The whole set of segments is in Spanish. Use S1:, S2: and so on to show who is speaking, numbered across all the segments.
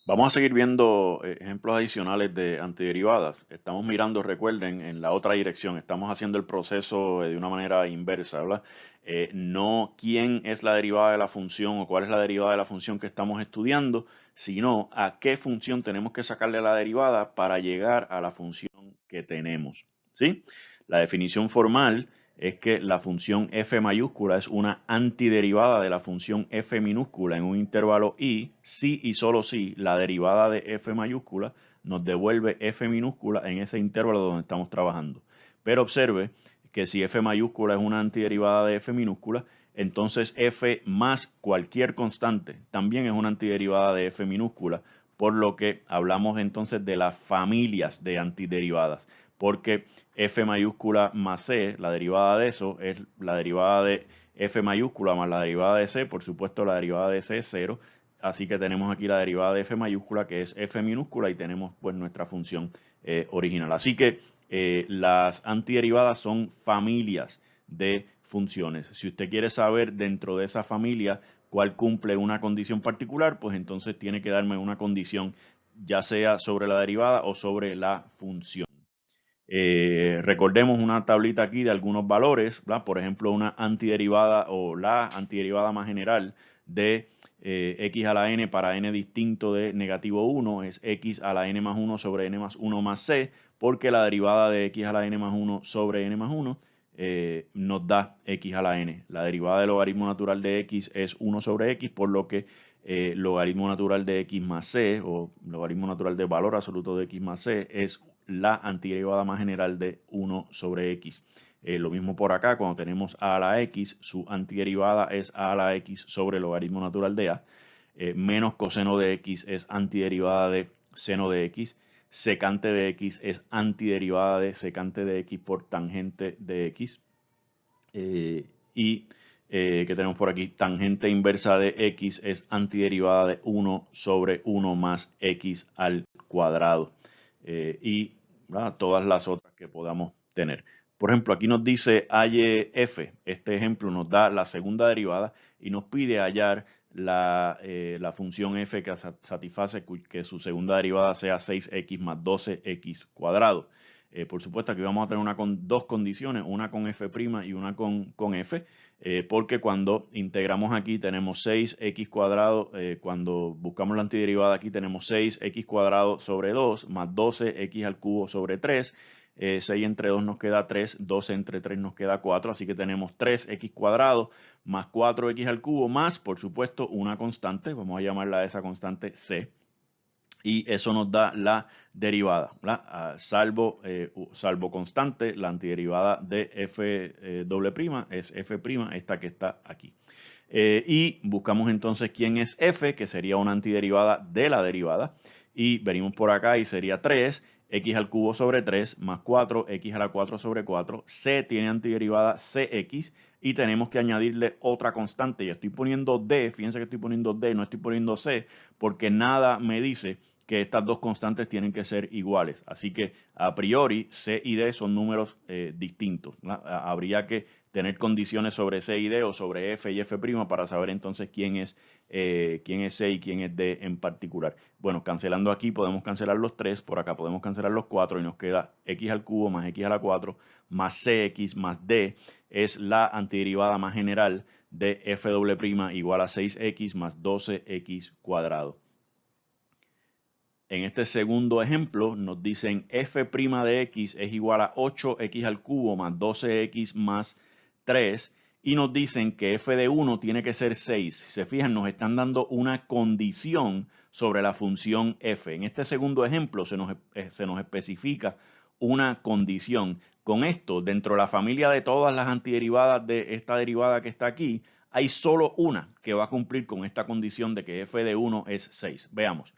S1: Vamos a seguir viendo ejemplos adicionales de antiderivadas. Estamos mirando, recuerden, en la otra dirección. Estamos haciendo el proceso de una manera inversa, ¿verdad? No quién es la derivada de la función o cuál es la derivada de la función que estamos estudiando, sino a qué función tenemos que sacarle la derivada para llegar a la función que tenemos, ¿sí? La definición formal es que la función f mayúscula es una antiderivada de la función f minúscula en un intervalo i, si y solo si la derivada de f mayúscula nos devuelve f minúscula en ese intervalo donde estamos trabajando. Pero observe que si f mayúscula es una antiderivada de f minúscula, entonces f más cualquier constante también es una antiderivada de f minúscula, por lo que hablamos entonces de las familias de antiderivadas, porque f mayúscula más c, la derivada de eso es la derivada de f mayúscula más la derivada de c, por supuesto la derivada de c es 0, así que tenemos aquí la derivada de f mayúscula que es f minúscula y tenemos pues nuestra función original. Así que las antiderivadas son familias de funciones. Si usted quiere saber dentro de esa familia cuál cumple una condición particular, pues entonces tiene que darme una condición ya sea sobre la derivada o sobre la función. Recordemos una tablita aquí de algunos valores, ¿verdad? Por ejemplo, una antiderivada o la antiderivada más general de x a la n para n distinto de negativo 1 es x a la n más 1 sobre n más 1 más c, porque la derivada de x a la n más 1 sobre n más 1 nos da x a la n. La derivada del logaritmo natural de x es 1 sobre x, por lo que logaritmo natural de x más c o logaritmo natural del valor absoluto de x más c es la antiderivada más general de 1 sobre x. Lo mismo por acá, cuando tenemos a la x, su antiderivada es a la x sobre el logaritmo natural de a. Menos coseno de x es antiderivada de seno de x. Secante de x es antiderivada de secante de x por tangente de x. Y que tenemos por aquí, tangente inversa de x es antiderivada de 1 sobre 1 más x al cuadrado. Y ¿verdad? Todas las otras que podamos tener. Por ejemplo, aquí nos dice halle f. Este ejemplo nos da la segunda derivada y nos pide hallar la función f que satisface que su segunda derivada sea 6x más 12x cuadrado. Por supuesto, aquí vamos a tener dos condiciones, una con f' y una con f, porque cuando integramos aquí tenemos 6x cuadrado, cuando buscamos la antiderivada aquí tenemos 6x cuadrado sobre 2 más 12x al cubo sobre 3. 6 entre 2 nos queda 3, 12 entre 3 nos queda 4, así que tenemos 3x cuadrado más 4x al cubo más, por supuesto, una constante, vamos a llamarla a esa constante c, y eso nos da la derivada, salvo constante, la antiderivada de f doble prima es f prima, esta que está aquí. Y buscamos entonces quién es f, que sería una antiderivada de la derivada, y venimos por acá y sería 3, x al cubo sobre 3 más 4, x a la 4 sobre 4, c tiene antiderivada cx, y tenemos que añadirle otra constante. Yo estoy poniendo d, fíjense que estoy poniendo d, no estoy poniendo c, porque nada me dice que estas dos constantes tienen que ser iguales. Así que a priori c y d son números distintos. Habría que tener condiciones sobre c y d o sobre f y f' para saber entonces quién es c y quién es d en particular. Bueno, cancelando aquí podemos cancelar los 3, por acá podemos cancelar los 4 y nos queda x al cubo más x a la 4 más cx más d es la antiderivada más general de f doble prima igual a 6x más 12x cuadrado. En este segundo ejemplo nos dicen f' de x es igual a 8x al cubo más 12x más 3 y nos dicen que f de 1 tiene que ser 6. Si se fijan, nos están dando una condición sobre la función f. En este segundo ejemplo se nos especifica una condición. Con esto, dentro de la familia de todas las antiderivadas de esta derivada que está aquí, hay solo una que va a cumplir con esta condición de que f de 1 es 6. Veamos.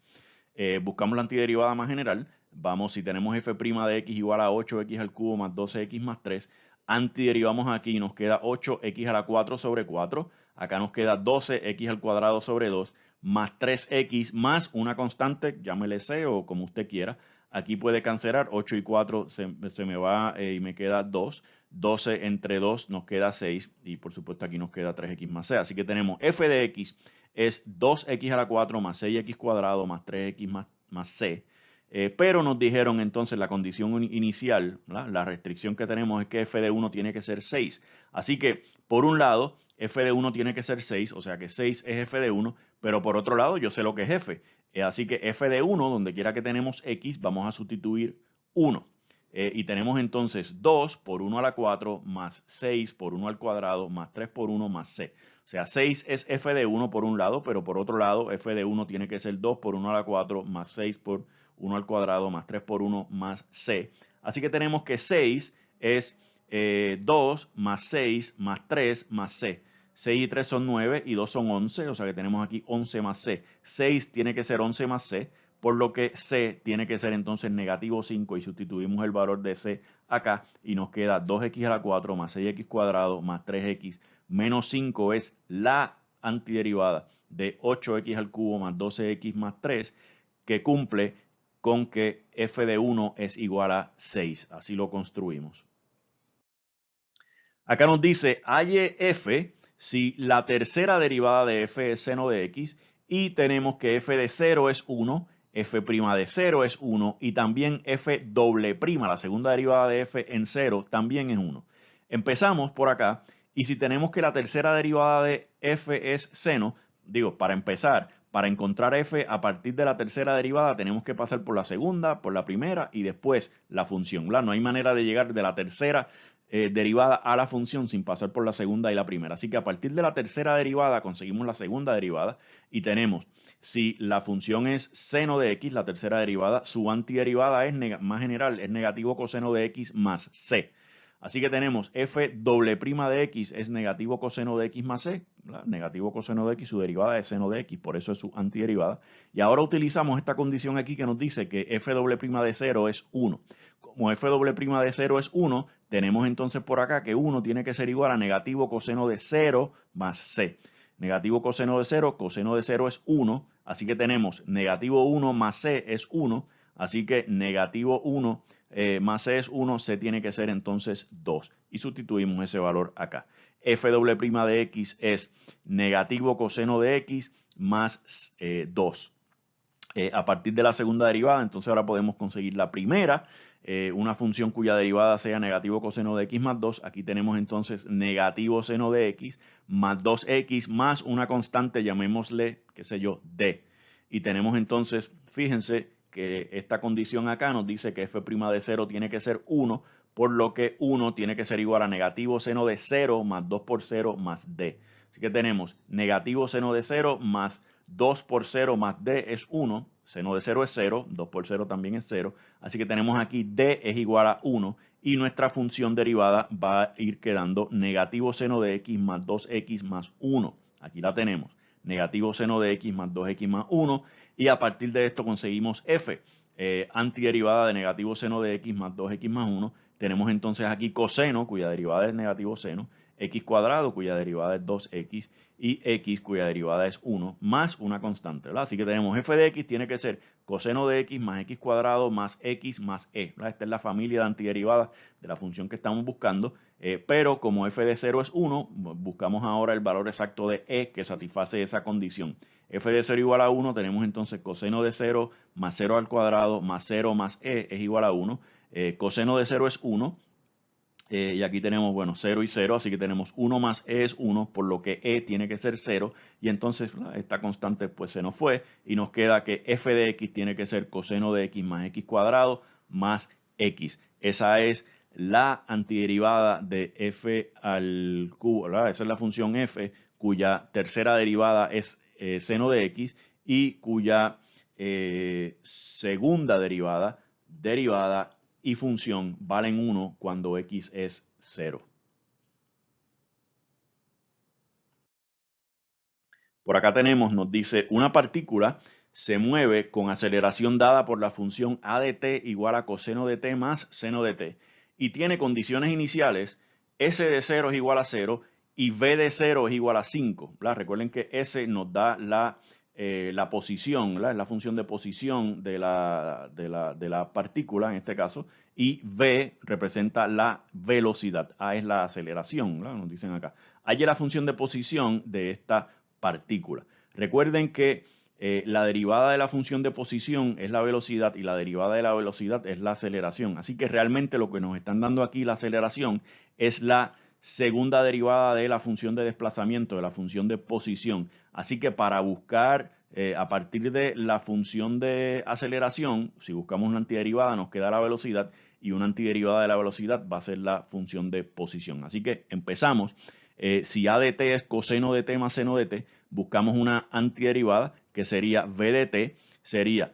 S1: Buscamos la antiderivada más general. Vamos, si tenemos f' de x igual a 8x al cubo más 12x más 3, antiderivamos aquí, nos queda 8x a la 4 sobre 4. Acá nos queda 12x al cuadrado sobre 2 más 3x más una constante, llámele c o como usted quiera. Aquí puede cancelar, 8 y 4 se me va y me queda 2. 12 entre 2 nos queda 6 y por supuesto aquí nos queda 3x más c. Así que tenemos f de x es 2x a la 4 más 6x cuadrado más 3x más c. Pero nos dijeron entonces la condición inicial, ¿verdad? La restricción que tenemos es que f de 1 tiene que ser 6. Así que, por un lado, f de 1 tiene que ser 6, o sea que 6 es f de 1, pero por otro lado yo sé lo que es f. Así que f de 1, donde quiera que tenemos x, vamos a sustituir 1. Y tenemos entonces 2 por 1 a la 4 más 6 por 1 al cuadrado más 3 por 1 más c. O sea, 6 es f de 1 por un lado, pero por otro lado f de 1 tiene que ser 2 por 1 a la 4 más 6 por 1 al cuadrado más 3 por 1 más c. Así que tenemos que 6 es 2 más 6 más 3 más c. 6 y 3 son 9 y 2 son 11, o sea que tenemos aquí 11 más c. 6 tiene que ser 11 más c, por lo que c tiene que ser entonces negativo 5 y sustituimos el valor de c acá y nos queda 2x a la 4 más 6x cuadrado más 3x menos 5 es la antiderivada de 8x al cubo más 12x más 3 que cumple con que f de 1 es igual a 6. Así lo construimos. Acá nos dice halle f si la tercera derivada de f es seno de x y tenemos que f de 0 es 1, f' de 0 es 1 y también f doble prima, la segunda derivada de f en 0 también es 1. Empezamos por acá y si tenemos que la tercera derivada de f es seno, digo, para empezar, para encontrar f a partir de la tercera derivada tenemos que pasar por la segunda, por la primera y después la función, ¿verdad? No hay manera de llegar de la tercera derivada a la función sin pasar por la segunda y la primera. Así que a partir de la tercera derivada conseguimos la segunda derivada y tenemos, si la función es seno de x, la tercera derivada, su antiderivada es más general, es negativo coseno de x más c. Así que tenemos f doble prima de x es negativo coseno de x más c, ¿verdad? Negativo coseno de x, su derivada es seno de x, por eso es su antiderivada. Y ahora utilizamos esta condición aquí que nos dice que f doble prima de 0 es 1. Como f doble prima de 0 es 1, tenemos entonces por acá que 1 tiene que ser igual a negativo coseno de 0 más c. Negativo coseno de 0 es 1, así que tenemos negativo 1 más c es 1, así que negativo 1 más c es 1, c tiene que ser entonces 2. Y sustituimos ese valor acá. F doble prima de x es negativo coseno de x más 2. A partir de la segunda derivada, entonces ahora podemos conseguir la primera, una función cuya derivada sea negativo coseno de x más 2. Aquí tenemos entonces negativo seno de x más 2x más una constante, llamémosle, qué sé yo, d. Y tenemos entonces, fíjense que esta condición acá nos dice que f' de 0 tiene que ser 1, por lo que 1 tiene que ser igual a negativo seno de 0 más 2 por 0 más d. Así que tenemos negativo seno de 0 más 2 por 0 más d es 1, seno de 0 es 0, 2 por 0 también es 0, así que tenemos aquí d es igual a 1 y nuestra función derivada va a ir quedando negativo seno de x más 2x más 1. Aquí la tenemos, negativo seno de x más 2x más 1 y a partir de esto conseguimos f, antiderivada de negativo seno de x más 2x más 1. Tenemos entonces aquí coseno, cuya derivada es negativo seno, x cuadrado, cuya derivada es 2x, y x, cuya derivada es 1, más una constante, ¿verdad? Así que tenemos f de x tiene que ser coseno de x más x cuadrado más x más e, ¿verdad? Esta es la familia de antiderivadas de la función que estamos buscando, pero como f de 0 es 1, buscamos ahora el valor exacto de e que satisface esa condición. F de 0 igual a 1, tenemos entonces coseno de 0 más 0 al cuadrado más 0 más e es igual a 1. Coseno de 0 es 1. Y aquí tenemos, bueno, 0 y 0, así que tenemos 1 más e es 1, por lo que e tiene que ser 0, y entonces esta constante pues se nos fue, y nos queda que f de x tiene que ser coseno de x más x cuadrado más x. Esa es la antiderivada de f al cubo, ¿verdad? Esa es la función f, cuya tercera derivada es seno de x, y cuya segunda derivada y función valen 1 cuando x es 0. Por acá tenemos, nos dice, una partícula se mueve con aceleración dada por la función a de t igual a coseno de t más seno de t y tiene condiciones iniciales, s de 0 es igual a 0 y v de 0 es igual a 5. ¿Verdad? Recuerden que s nos da la posición, ¿verdad? Es la función de posición de la partícula en este caso, y v representa la velocidad, a es la aceleración, ¿verdad? Nos dicen acá. Hay la función de posición de esta partícula. Recuerden que la derivada de la función de posición es la velocidad y la derivada de la velocidad es la aceleración. Así que realmente lo que nos están dando aquí la aceleración es la segunda derivada de la función de desplazamiento, de la función de posición. Así que para buscar a partir de la función de aceleración, si buscamos una antiderivada nos queda la velocidad y una antiderivada de la velocidad va a ser la función de posición. Así que empezamos. Si A de t es coseno de t más seno de t, buscamos una antiderivada que sería v de t, sería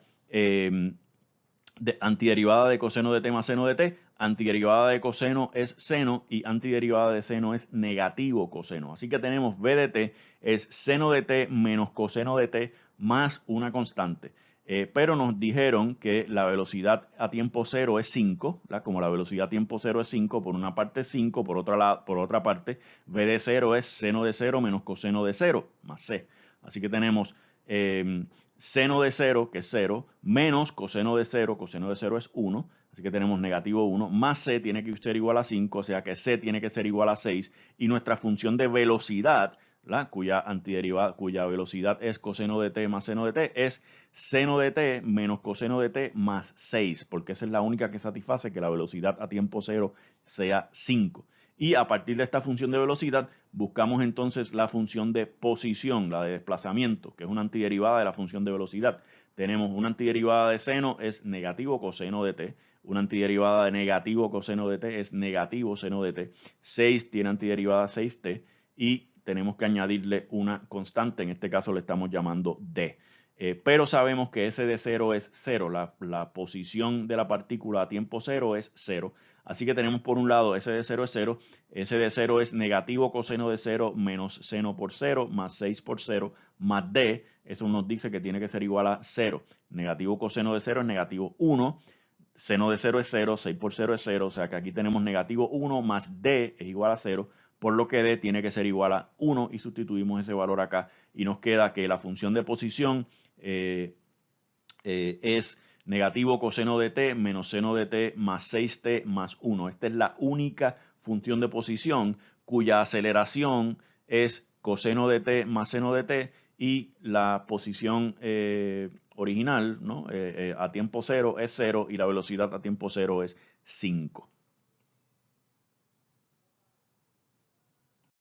S1: antiderivada de coseno de t más seno de t, antiderivada de coseno es seno y antiderivada de seno es negativo coseno. Así que tenemos v de t es seno de t menos coseno de t más una constante. Pero nos dijeron que la velocidad a tiempo cero es 5, ¿verdad? Como la velocidad a tiempo cero es 5, por una parte 5, por otra parte v de 0 es seno de 0 menos coseno de 0 más c. Así que tenemos seno de 0, que es 0, menos coseno de 0 es 1, así que tenemos negativo 1, más c tiene que ser igual a 5, o sea que c tiene que ser igual a 6, y nuestra función de velocidad, cuya velocidad es coseno de t más seno de t, es seno de t menos coseno de t más 6, porque esa es la única que satisface que la velocidad a tiempo cero sea 5. Y a partir de esta función de velocidad, buscamos entonces la función de posición, la de desplazamiento, que es una antiderivada de la función de velocidad. Tenemos una antiderivada de seno, es negativo coseno de t. Una antiderivada de negativo coseno de t es negativo seno de t. 6 tiene antiderivada 6t y tenemos que añadirle una constante, en este caso le estamos llamando d. Pero sabemos que S de 0 es 0, la posición de la partícula a tiempo cero es 0. Así que tenemos por un lado S de 0 es 0, S de 0 es negativo coseno de 0 menos seno por 0 más 6 por 0 más d, eso nos dice que tiene que ser igual a 0. Negativo coseno de 0 es negativo 1, seno de 0 es 0, 6 por 0 es 0, o sea que aquí tenemos negativo 1 más d es igual a 0, por lo que d tiene que ser igual a 1 y sustituimos ese valor acá y nos queda que la función de posición es negativo coseno de t menos seno de t más 6t más 1. Esta es la única función de posición cuya aceleración es coseno de t más seno de t y la posición original, ¿no? A tiempo cero es 0 y la velocidad a tiempo cero es 5.